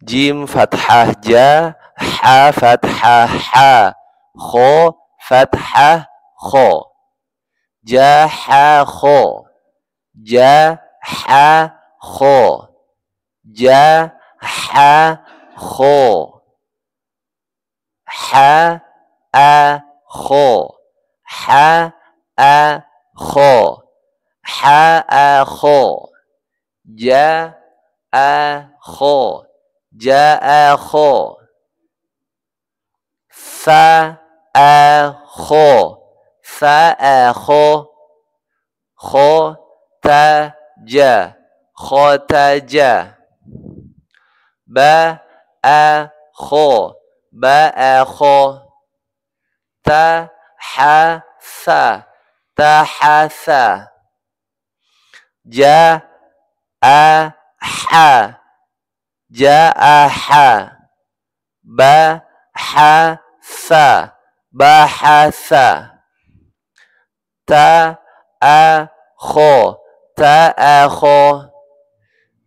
Jim fathah ja, ha fathah ha, kho fathah kho. Ja ha kho, ja ha kho, ja ha kho, ha a kho, ha a kho, ha a kho, ja a kho, ja a kho, fa a kho, fa a kho, kho ta ja, kho ta ja, ba a kho, ba a kho, ta ha sa, ta ha sa, ja a ha, ja a ha, ba ha sa, ba ha sa, ta a kho, ta a kho,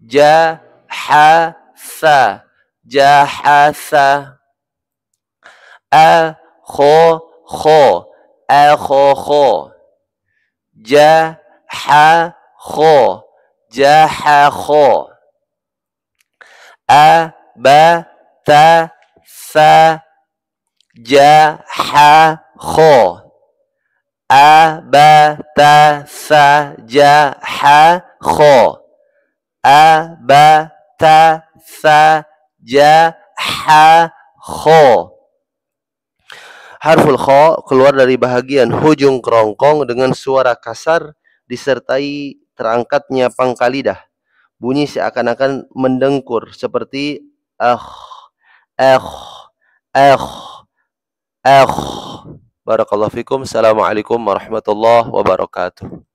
ja ha sa, ja ha sa, a kho kho, a kho kho, ja ha kho, ja ha kho, a ba ta sa, ja ha kho, a ba ta sa ja ha kho, a ba ta sa ja ha kho. Harful kho keluar dari bahagian hujung kerongkong dengan suara kasar disertai terangkatnya pangkal lidah. Bunyi seakan-akan mendengkur seperti eh. Barakallahu fikum. Assalamualaikum warahmatullahi wabarakatuh.